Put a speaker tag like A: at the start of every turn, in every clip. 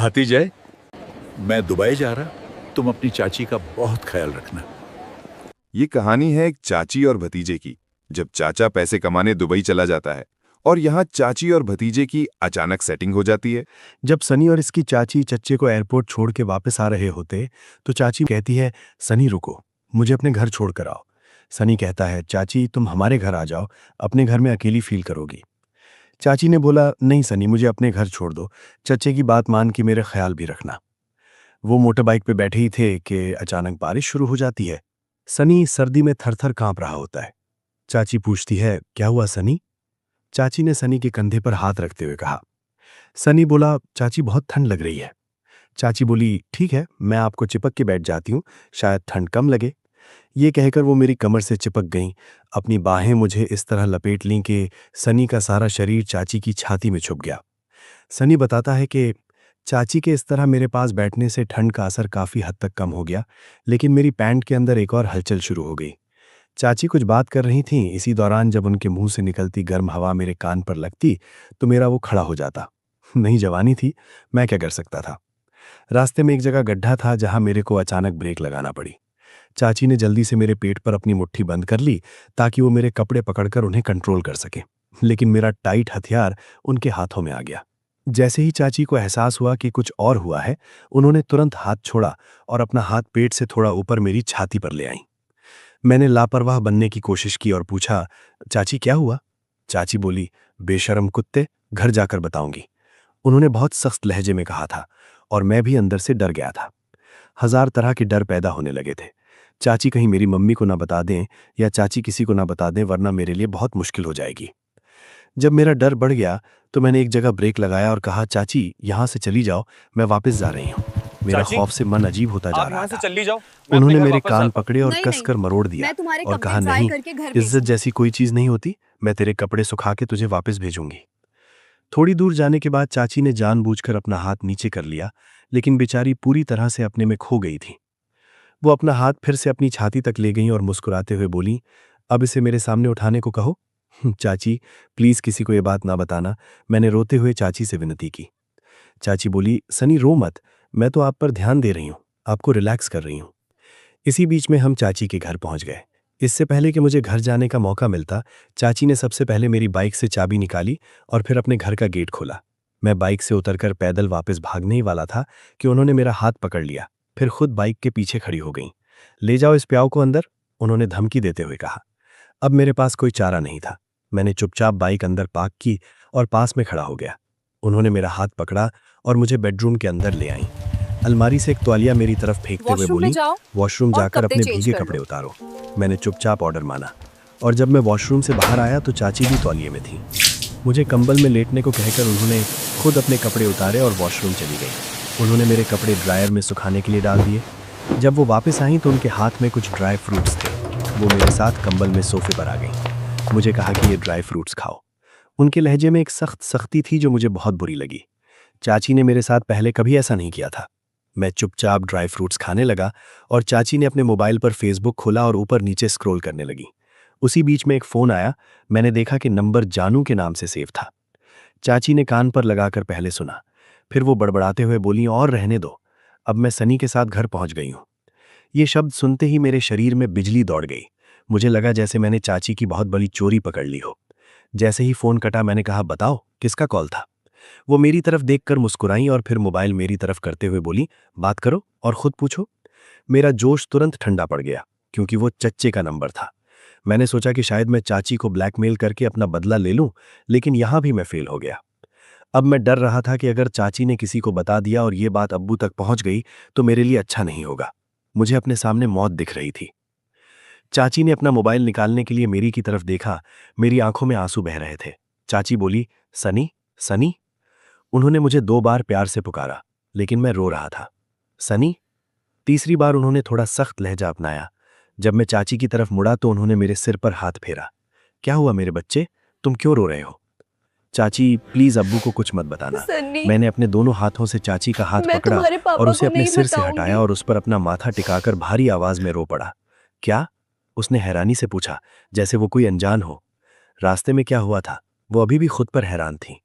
A: भतीजे, मैं दुबई जा रहा, तुम अपनी चाची का बहुत ख्याल रखना।
B: ये कहानी है एक चाची और भतीजे की। जब चाचा पैसे कमाने दुबई चला जाता है और यहाँ चाची और भतीजे की अचानक सेटिंग हो जाती है।
C: जब सनी और इसकी चाची चच्चे को एयरपोर्ट छोड़ के वापस आ रहे होते तो चाची कहती है, सनी रुको, मुझे अपने घर छोड़ कर आओ। सनी कहता है, चाची तुम हमारे घर आ जाओ, अपने घर में अकेली फील करोगी। चाची ने बोला, नहीं सनी, मुझे अपने घर छोड़ दो, चच्चे की बात मान के मेरे ख्याल भी रखना। वो मोटर बाइक पे बैठे ही थे कि अचानक बारिश शुरू हो जाती है। सनी सर्दी में थरथर कांप रहा होता है। चाची पूछती है, क्या हुआ सनी? चाची ने सनी के कंधे पर हाथ रखते हुए कहा। सनी बोला, चाची बहुत ठंड लग रही है। चाची बोली, ठीक है, मैं आपको चिपक के बैठ जाती हूँ, शायद ठंड कम लगे। ये कहकर वो मेरी कमर से चिपक गईं, अपनी बाहें मुझे इस तरह लपेट लीं कि सनी का सारा शरीर चाची की छाती में छुप गया। सनी बताता है कि चाची के इस तरह मेरे पास बैठने से ठंड का असर काफ़ी हद तक कम हो गया, लेकिन मेरी पैंट के अंदर एक और हलचल शुरू हो गई। चाची कुछ बात कर रही थीं, इसी दौरान जब उनके मुंह से निकलती गर्म हवा मेरे कान पर लगती तो मेरा वो खड़ा हो जाता। नहीं जवानी थी, मैं क्या कर सकता था। रास्ते में एक जगह गड्ढा था जहां मेरे को अचानक ब्रेक लगाना पड़ी। चाची ने जल्दी से मेरे पेट पर अपनी मुट्ठी बंद कर ली ताकि वो मेरे कपड़े पकड़कर उन्हें कंट्रोल कर सके, लेकिन मेरा टाइट हथियार उनके हाथों में आ गया। जैसे ही चाची को एहसास हुआ कि कुछ और हुआ है, उन्होंने तुरंत हाथ छोड़ा और अपना हाथ पेट से थोड़ा ऊपर मेरी छाती पर ले आई। मैंने लापरवाह बनने की कोशिश की और पूछा, चाची क्या हुआ? चाची बोली, बेशर्म कुत्ते, घर जाकर बताऊंगी। उन्होंने बहुत सख्त लहजे में कहा था और मैं भी अंदर से डर गया था। हजार तरह के डर पैदा होने लगे थे। चाची कहीं मेरी मम्मी को ना बता दें या चाची किसी को ना बता दें, वरना मेरे लिए बहुत मुश्किल हो जाएगी। जब मेरा डर बढ़ गया तो मैंने एक जगह ब्रेक लगाया और कहा, चाची यहां से चली जाओ, मैं वापस जा रही हूं। मेरा खौफ से मन अजीब होता जा रहा था। उन्होंने मेरे कान पकड़े और कसकर मरोड़ दिया और कहा, नहीं, इज्जत जैसी कोई चीज नहीं होती, मैं तेरे कपड़े सुखा के तुझे वापस भेजूंगी। थोड़ी दूर जाने के बाद चाची ने जानबूझकर अपना हाथ नीचे कर लिया, लेकिन बेचारी पूरी तरह से अपने में खो गई थी। वो अपना हाथ फिर से अपनी छाती तक ले गई और मुस्कुराते हुए बोली, अब इसे मेरे सामने उठाने को कहो। चाची प्लीज किसी को ये बात ना बताना, मैंने रोते हुए चाची से विनती की। चाची बोली, सनी रो मत, मैं तो आप पर ध्यान दे रही हूं, आपको रिलैक्स कर रही हूं। इसी बीच में हम चाची के घर पहुंच गए। इससे पहले कि मुझे घर जाने का मौका मिलता, चाची ने सबसे पहले मेरी बाइक से चाबी निकाली और फिर अपने घर का गेट खोला। मैं बाइक से उतरकर पैदल वापस भागने ही वाला था कि उन्होंने मेरा हाथ पकड़ लिया, फिर खुद बाइक के पीछे खड़ी हो गईं। ले जाओ इस प्याऊ को अंदर, उन्होंने धमकी देते हुए कहा। अब मेरे पास कोई चारा नहीं था। मैंने चुपचाप बाइक अंदर पार्क की और पास में खड़ा हो गया। उन्होंने मेरा हाथ पकड़ा और मुझे बेडरूम के अंदर ले आई। अलमारी से एक तौलिया मेरी तरफ फेंकते हुए बोली, वॉशरूम जाकर अपने भीगे कपड़े उतारो। मैंने चुपचाप ऑर्डर माना और जब मैं वॉशरूम से बाहर आया तो चाची भी तौलिए में थी। मुझे कंबल में लेटने को कहकर उन्होंने खुद अपने कपड़े उतारे और वॉशरूम चली गई। उन्होंने मेरे कपड़े ड्रायर में सुखाने के लिए डाल दिए। जब वो वापस आई तो उनके हाथ में कुछ ड्राई फ्रूट्स थे। वो मेरे साथ कंबल में सोफे पर आ गई। मुझे कहा कि ये ड्राई फ्रूट्स खाओ। उनके लहजे में एक सख्ती थी जो मुझे बहुत बुरी लगी। चाची ने मेरे साथ पहले कभी ऐसा नहीं किया था। मैं चुपचाप ड्राई फ्रूट्स खाने लगा और चाची ने अपने मोबाइल पर फेसबुक खोला और ऊपर नीचे स्क्रॉल करने लगी। उसी बीच में एक फोन आया। मैंने देखा कि नंबर जानू के नाम से सेव था। चाची ने कान पर लगाकर पहले सुना, फिर वो बड़बड़ाते हुए बोली, और रहने दो, अब मैं सनी के साथ घर पहुंच गई हूं। ये शब्द सुनते ही मेरे शरीर में बिजली दौड़ गई। मुझे लगा जैसे मैंने चाची की बहुत बड़ी चोरी पकड़ ली हो। जैसे ही फोन कटा मैंने कहा, बताओ किसका कॉल था? वो मेरी तरफ देखकर मुस्कुराई और फिर मोबाइल मेरी तरफ करते हुए बोली, बात करो और खुद पूछो। मेरा जोश तुरंत ठंडा पड़ गया क्योंकि वो चच्चे का नंबर था। मैंने सोचा कि शायद मैं चाची को ब्लैकमेल करके अपना बदला ले लूं, लेकिन यहां भी मैं फेल हो गया। अब मैं डर रहा था कि अगर चाची ने किसी को बता दिया और ये बात अब्बू तक पहुंच गई तो मेरे लिए अच्छा नहीं होगा। मुझे अपने सामने मौत दिख रही थी। चाची ने अपना मोबाइल निकालने के लिए मेरी की तरफ देखा। मेरी आंखों में आंसू बह रहे थे। चाची बोली, सनी, सनी। उन्होंने मुझे 2 बार प्यार से पुकारा, लेकिन मैं रो रहा था। सनी। तीसरी बार उन्होंने थोड़ा सख्त लहजा अपनाया। जब मैं चाची की तरफ मुड़ा तो उन्होंने मेरे सिर पर हाथ फेरा। क्या हुआ मेरे बच्चे, तुम क्यों रो रहे हो? चाची प्लीज अब्बू को कुछ मत बताना। मैंने अपने दोनों हाथों से चाची का हाथ पकड़ा और उसे अपने सिर से हटाया और उस पर अपना माथा टिकाकर भारी आवाज में रो पड़ा। क्या? उसने हैरानी से पूछा, जैसे वो कोई अनजान हो। रास्ते में क्या हुआ था? वो अभी भी खुद पर हैरान थी।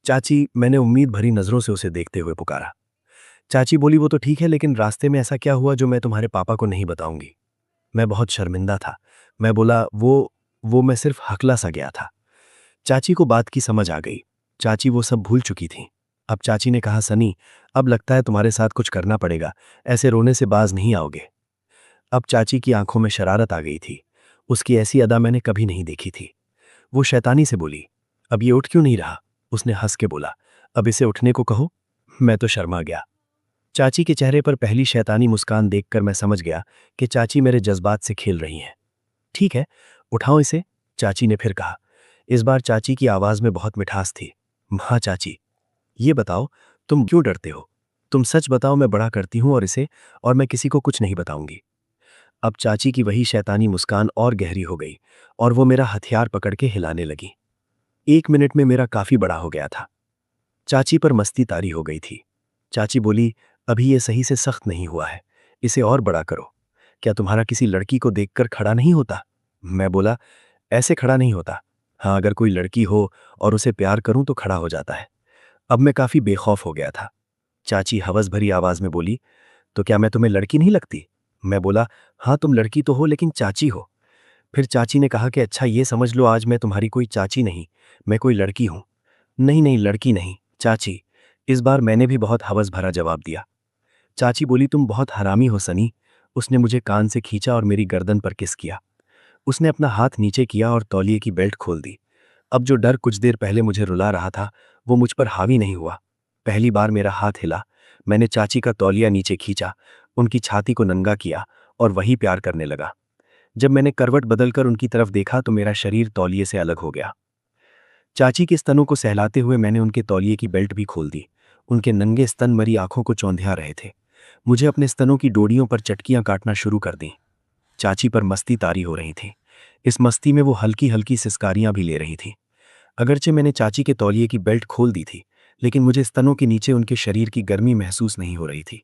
C: चाची, मैंने उम्मीद भरी नजरों से उसे देखते हुए पुकारा। चाची बोली वो तो ठीक है, लेकिन रास्ते में ऐसा क्या हुआ जो मैं तुम्हारे पापा को नहीं बताऊंगी। मैं बहुत शर्मिंदा था। मैं बोला वो मैं सिर्फ हकला सा गया था। चाची को बात की समझ आ गई। चाची वो सब भूल चुकी थी। अब चाची ने कहा, सनी, अब लगता है तुम्हारे साथ कुछ करना पड़ेगा, ऐसे रोने से बाज नहीं आओगे। अब चाची की आंखों में शरारत आ गई थी। उसकी ऐसी अदा मैंने कभी नहीं देखी थी। वो शैतानी से बोली, अब ये उठ क्यों नहीं रहा? उसने हंस के बोला, अब इसे उठने को कहो। मैं तो शर्मा गया। चाची के चेहरे पर पहली शैतानी मुस्कान देखकर मैं समझ गया कि चाची मेरे जज्बात से खेल रही हैं। ठीक है, उठाओ इसे, चाची ने फिर कहा। इस बार चाची की आवाज में बहुत मिठास थी। हाँ चाची, ये बताओ, तुम क्यों डरते हो? तुम सच बताओ, मैं बड़ा करती हूं और मैं किसी को कुछ नहीं बताऊंगी। अब चाची की वही शैतानी मुस्कान और गहरी हो गई और वो मेरा हथियार पकड़ के हिलाने लगी। 1 मिनट में मेरा काफी बड़ा हो गया था। चाची पर मस्ती तारी हो गई थी। चाची बोली, अभी ये सही से सख्त नहीं हुआ है, इसे और बड़ा करो। क्या तुम्हारा किसी लड़की को देखकर खड़ा नहीं होता? मैं बोला, ऐसे खड़ा नहीं होता। हाँ, अगर कोई लड़की हो और उसे प्यार करूं तो खड़ा हो जाता है। अब मैं काफी बेखौफ हो गया था। चाची हवस भरी आवाज में बोली, तो क्या मैं तुम्हें लड़की नहीं लगती? मैं बोला, हाँ तुम लड़की तो हो, लेकिन चाची हो। फिर चाची ने कहा कि अच्छा ये समझ लो, आज मैं तुम्हारी कोई चाची नहीं, मैं कोई लड़की हूं। नहीं नहीं, लड़की नहीं, चाची। इस बार मैंने भी बहुत हवस भरा जवाब दिया। चाची बोली, तुम बहुत हरामी हो सनी। उसने मुझे कान से खींचा और मेरी गर्दन पर किस किया। उसने अपना हाथ नीचे किया और तौलिए की बेल्ट खोल दी। अब जो डर कुछ देर पहले मुझे रुला रहा था, वो मुझ पर हावी नहीं हुआ। पहली बार मेरा हाथ हिला। मैंने चाची का तौलिया नीचे खींचा, उनकी छाती को नंगा किया और वही प्यार करने लगा। जब मैंने करवट बदलकर उनकी तरफ देखा तो मेरा शरीर तौलिए से अलग हो गया। चाची के स्तनों को सहलाते हुए मैंने उनके तौलिए की बेल्ट भी खोल दी। उनके नंगे स्तन मरी आंखों को चौंधिया रहे थे। मुझे अपने स्तनों की डोरियों पर चटकियां काटना शुरू कर दी। चाची पर मस्ती तारी हो रही थी। इस मस्ती में वो हल्की हल्की सिसकारियां भी ले रही थी। अगरचे मैंने चाची के तौलिए की बेल्ट खोल दी थी, लेकिन मुझे स्तनों के नीचे उनके शरीर की गर्मी महसूस नहीं हो रही थी।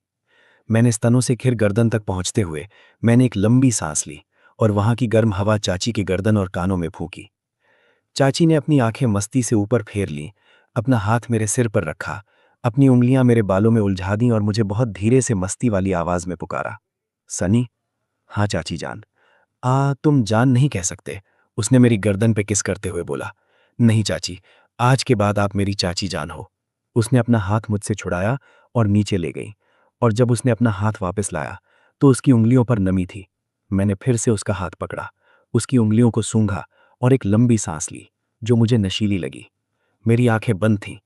C: मैंने स्तनों से खिर गर्दन तक पहुंचते हुए मैंने एक लंबी सांस ली और वहां की गर्म हवा चाची के गर्दन और कानों में फूंकी। चाची ने अपनी आंखें मस्ती से ऊपर फेर लीं, अपना हाथ मेरे सिर पर रखा, अपनी उंगलियां मेरे बालों में उलझा दी और मुझे बहुत धीरे से मस्ती वाली आवाज में पुकारा, सनी। हाँ चाची जान। तुम जान नहीं कह सकते, उसने मेरी गर्दन पे किस करते हुए बोला। नहीं चाची, आज के बाद आप मेरी चाची जान हो। उसने अपना हाथ मुझसे छुड़ाया और नीचे ले गई, और जब उसने अपना हाथ वापस लाया तो उसकी उंगलियों पर नमी थी। मैंने फिर से उसका हाथ पकड़ा, उसकी उंगलियों को सूंघा और एक लंबी सांस ली जो मुझे नशीली लगी। मेरी आंखें बंद थीं।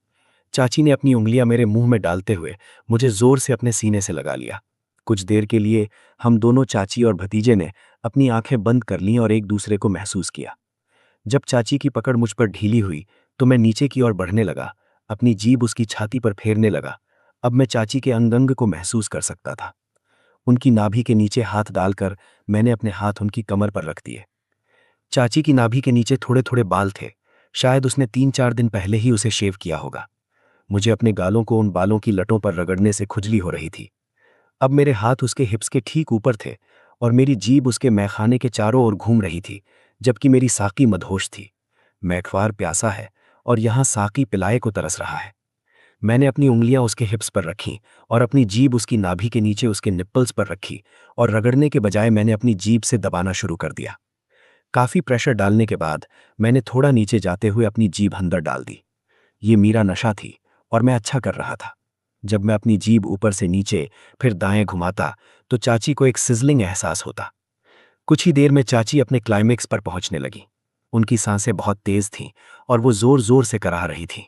C: चाची ने अपनी उंगलियां मेरे मुंह में डालते हुए मुझे जोर से अपने सीने से लगा लिया। कुछ देर के लिए हम दोनों, चाची और भतीजे ने, अपनी आंखें बंद कर लीं और एक दूसरे को महसूस किया। जब चाची की पकड़ मुझ पर ढीली हुई तो मैं नीचे की ओर बढ़ने लगा, अपनी जीभ उसकी छाती पर फेरने लगा। अब मैं चाची के अंग अंग को महसूस कर सकता था। उनकी नाभि के नीचे हाथ डालकर मैंने अपने हाथ उनकी कमर पर रख दिए। चाची की नाभि के नीचे थोड़े थोड़े बाल थे। शायद उसने 3-4 दिन पहले ही उसे शेव किया होगा। मुझे अपने गालों को उन बालों की लटों पर रगड़ने से खुजली हो रही थी। अब मेरे हाथ उसके हिप्स के ठीक ऊपर थे और मेरी जीभ उसके मैखाने के चारों ओर घूम रही थी, जबकि मेरी साकी मदहोश थी। मैखवार प्यासा है और यहां साकी पिलाए को तरस रहा है। मैंने अपनी उंगलियां उसके हिप्स पर रखीं और अपनी जीभ उसकी नाभि के नीचे उसके निप्पल्स पर रखी, और रगड़ने के बजाय मैंने अपनी जीभ से दबाना शुरू कर दिया। काफी प्रेशर डालने के बाद मैंने थोड़ा नीचे जाते हुए अपनी जीभ अंदर डाल दी। ये मेरा नशा थी और मैं अच्छा कर रहा था। जब मैं अपनी जीभ ऊपर से नीचे फिर दाएं घुमाता तो चाची को एक सिजलिंग एहसास होता। कुछ ही देर में चाची अपने क्लाइमेक्स पर पहुंचने लगी। उनकी सांसें बहुत तेज थीं और वो जोर जोर से कराह रही थीं।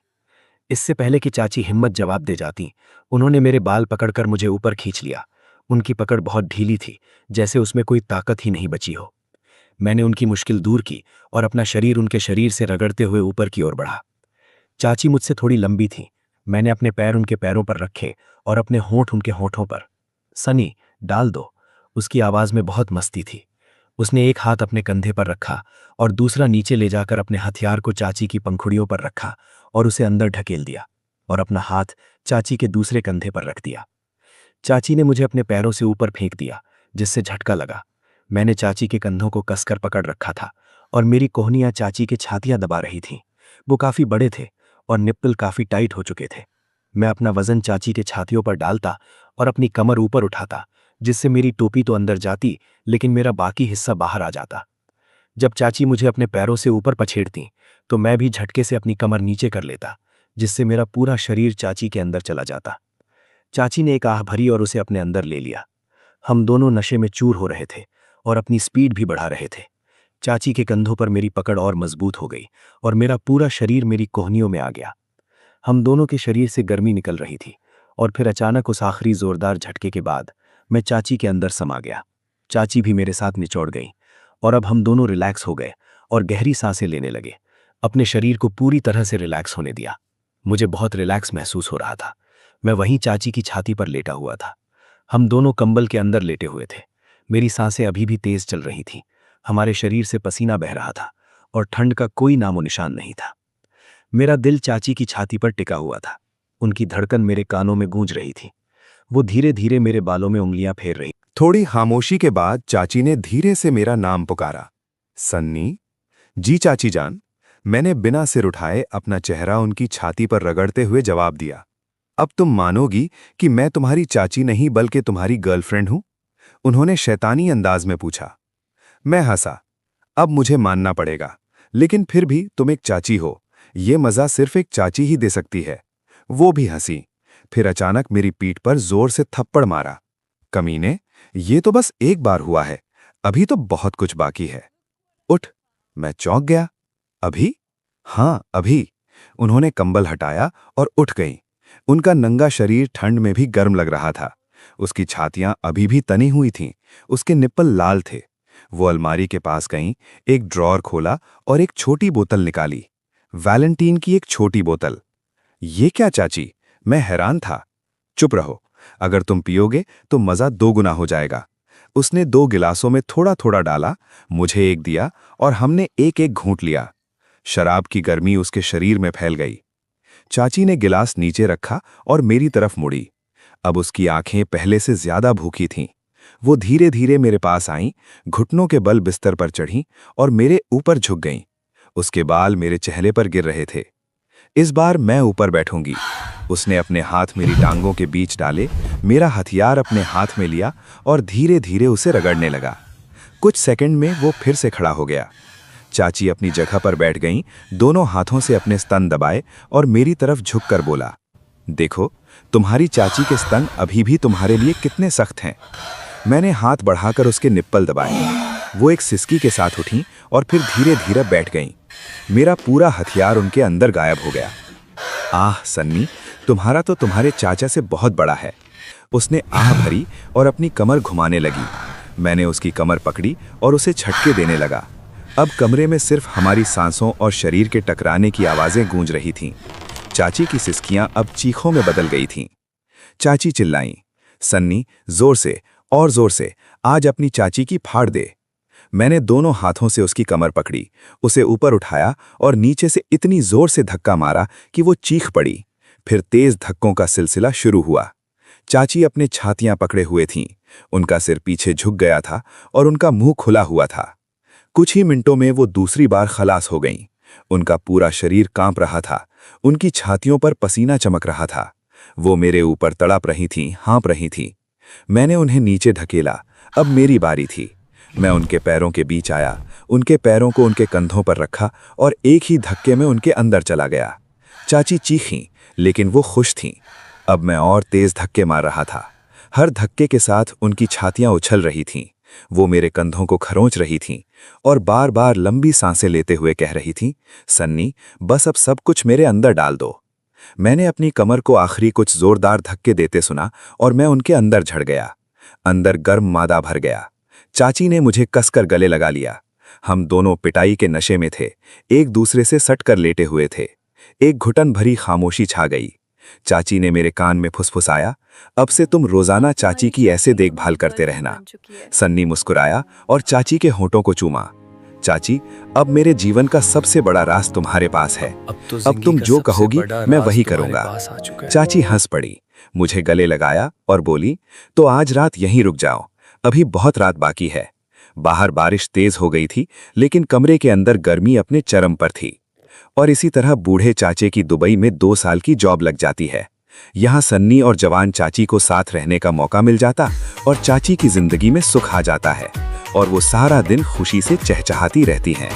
C: इससे पहले कि चाची हिम्मत जवाब दे जाती, उन्होंने मेरे बाल पकड़कर मुझे ऊपर खींच लिया। उनकी पकड़ बहुत ढीली थी, जैसे उसमें कोई ताकत ही नहीं बची हो। मैंने उनकी मुश्किल दूर की और अपना शरीर उनके शरीर से रगड़ते हुए ऊपर की ओर बढ़ा। चाची मुझसे थोड़ी लंबी थी। मैंने अपने पैर उनके पैरों पर रखे और अपने होंठ उनके होंठों पर। सनी, डाल दो। उसकी आवाज में बहुत मस्ती थी। उसने एक हाथ अपने कंधे पर रखा और दूसरा नीचे ले जाकर अपने हथियार को चाची की पंखुड़ियों पर रखा और उसे अंदर ढकेल दिया और अपना हाथ चाची के दूसरे कंधे पर रख दिया। चाची ने मुझे अपने पैरों से ऊपर फेंक दिया, जिससे झटका लगा। मैंने चाची के कंधों को कसकर पकड़ रखा था और मेरी कोहनियां चाची के छातियां दबा रही थीं। वो काफी बड़े थे और निप्पल काफी टाइट हो चुके थे। मैं अपना वजन चाची के छातियों पर डालता और अपनी कमर ऊपर उठाता, जिससे मेरी टोपी तो अंदर जाती लेकिन मेरा बाकी हिस्सा बाहर आ जाता। जब चाची मुझे अपने पैरों से ऊपर पछेड़ती तो मैं भी झटके से अपनी कमर नीचे कर लेता, जिससे मेरा पूरा शरीर चाची के अंदर चला जाता। चाची ने एक आह भरी और उसे अपने अंदर ले लिया। हम दोनों नशे में चूर हो रहे थे और अपनी स्पीड भी बढ़ा रहे थे। चाची के कंधों पर मेरी पकड़ और मजबूत हो गई और मेरा पूरा शरीर मेरी कोहनियों में आ गया। हम दोनों के शरीर से गर्मी निकल रही थी और फिर अचानक उस आखिरी जोरदार झटके के बाद मैं चाची के अंदर समा गया। चाची भी मेरे साथ निचोड़ गई और अब हम दोनों रिलैक्स हो गए और गहरी सांसें लेने लगे। अपने शरीर को पूरी तरह से रिलैक्स होने दिया। मुझे बहुत रिलैक्स महसूस हो रहा था। मैं वहीं चाची की छाती पर लेटा हुआ था। हम दोनों कंबल के अंदर लेटे हुए थे। मेरी सांसें अभी भी तेज चल रही थीं। हमारे शरीर से पसीना बह रहा था और ठंड का कोई नामो निशान नहीं था। मेरा दिल चाची की छाती पर टिका हुआ था। उनकी धड़कन मेरे कानों में गूंज रही थी। वो धीरे धीरे मेरे बालों में उंगलियां फेर रही।
B: थोड़ी खामोशी के बाद चाची ने धीरे से मेरा नाम पुकारा, सन्नी। जी चाची जान। मैंने बिना सिर उठाए अपना चेहरा उनकी छाती पर रगड़ते हुए जवाब दिया। अब तुम मानोगी कि मैं तुम्हारी चाची नहीं बल्कि तुम्हारी गर्लफ्रेंड हूं? उन्होंने शैतानी अंदाज में पूछा। मैं हंसा। अब मुझे मानना पड़ेगा, लेकिन फिर भी तुम एक चाची हो, ये मजा सिर्फ एक चाची ही दे सकती है। वो भी हंसी, फिर अचानक मेरी पीठ पर जोर से थप्पड़ मारा। कमीने, ये तो बस एक बार हुआ है, अभी तो बहुत कुछ बाकी है। उठ। मैं चौंक गया। अभी? हाँ, अभी। उन्होंने कंबल हटाया और उठ गईं। उनका नंगा शरीर ठंड में भी गर्म लग रहा था। उसकी छातियां अभी भी तनी हुई थीं, उसके निप्पल लाल थे। वो अलमारी के पास गईं, एक ड्रॉर खोला और एक छोटी बोतल निकाली। वैलेंटीन की एक छोटी बोतल। ये क्या चाची? मैं हैरान था। चुप रहो, अगर तुम पियोगे तो मजा दोगुना हो जाएगा। उसने 2 गिलासों में थोड़ा थोड़ा डाला, मुझे एक दिया और हमने एक एक घूंट लिया। शराब की गर्मी उसके शरीर में फैल गई। चाची ने गिलास नीचे रखा और मेरी तरफ मुड़ी। अब उसकी आंखें पहले से ज्यादा भूखी थीं। वो धीरे धीरे मेरे पास आईं, घुटनों के बल बिस्तर पर चढ़ीं और मेरे ऊपर झुक गईं। उसके बाल मेरे चेहरे पर गिर रहे थे। इस बार मैं ऊपर बैठूंगी। उसने अपने हाथ मेरी टांगों के बीच डाले, मेरा हथियार अपने हाथ में लिया और धीरे धीरे उसे रगड़ने लगा। कुछ सेकंड में वो फिर से खड़ा हो गया। चाची अपनी जगह पर बैठ गईं, दोनों हाथों से अपने स्तन दबाए और मेरी तरफ झुककर बोला, देखो, तुम्हारी चाची के स्तन अभी भी तुम्हारे लिए कितने सख्त हैं। मैंने हाथ बढ़ाकर उसके निप्पल दबाए। वो एक सिसकी के साथ उठी और फिर धीरे धीरे बैठ गईं। मेरा पूरा हथियार उनके अंदर गायब हो गया। आह सन्नी, तुम्हारा तो तुम्हारे चाचा से बहुत बड़ा है। उसने आह भरी और अपनी कमर घुमाने लगी। मैंने उसकी कमर पकड़ी और उसे झटके देने लगा। अब कमरे में सिर्फ हमारी सांसों और शरीर के टकराने की आवाजें गूंज रही थीं। चाची की सिसकियां अब चीखों में बदल गई थीं। चाची चिल्लाईं, सन्नी, जोर से और जोर से, आज अपनी चाची की फाड़ दे। मैंने दोनों हाथों से उसकी कमर पकड़ी, उसे ऊपर उठाया और नीचे से इतनी जोर से धक्का मारा कि वो चीख पड़ी। फिर तेज धक्कों का सिलसिला शुरू हुआ। चाची अपने छातियां पकड़े हुए थीं, उनका सिर पीछे झुक गया था और उनका मुंह खुला हुआ था। कुछ ही मिनटों में वो दूसरी बार खलास हो गईं। उनका पूरा शरीर कांप रहा था, उनकी छातियों पर पसीना चमक रहा था। वो मेरे ऊपर तड़प रही थीं, हाँप रही थीं। मैंने उन्हें नीचे धकेला। अब मेरी बारी थी। मैं उनके पैरों के बीच आया, उनके पैरों को उनके कंधों पर रखा और एक ही धक्के में उनके अंदर चला गया। चाची चीखीं, लेकिन वो खुश थीं। अब मैं और तेज धक्के मार रहा था। हर धक्के के साथ उनकी छातियां उछल रही थीं। वो मेरे कंधों को खरोंच रही थीं और बार बार लंबी सांसें लेते हुए कह रही थीं, सन्नी, बस अब सब कुछ मेरे अंदर डाल दो। मैंने अपनी कमर को आखिरी कुछ जोरदार धक्के देते सुना और मैं उनके अंदर झड़ गया। अंदर गर्म मादा भर गया। चाची ने मुझे कसकर गले लगा लिया। हम दोनों पिटाई के नशे में थे, एक दूसरे से सटकर लेटे हुए थे। एक घुटन भरी खामोशी छा गई। चाची ने मेरे कान में फुसफुसाया, अब से तुम रोजाना चाची की ऐसे देखभाल करते रहना। सन्नी मुस्कुराया और चाची के होंठों को चूमा। चाची, अब मेरे जीवन का सबसे बड़ा राज तुम्हारे पास है। अब तुम जो कहोगी मैं वही करूंगा। चाची हंस पड़ी, मुझे गले लगाया और बोली, तो आज रात यहीं रुक जाओ, अभी बहुत रात बाकी है। बाहर बारिश तेज हो गई थी, लेकिन कमरे के अंदर गर्मी अपने चरम पर थी। और इसी तरह बूढ़े चाचे की दुबई में 2 साल की जॉब लग जाती है। यहाँ सन्नी और जवान चाची को साथ रहने का मौका मिल जाता और चाची की जिंदगी में सुख आ जाता है और वो सारा दिन खुशी से चहचहाती रहती हैं।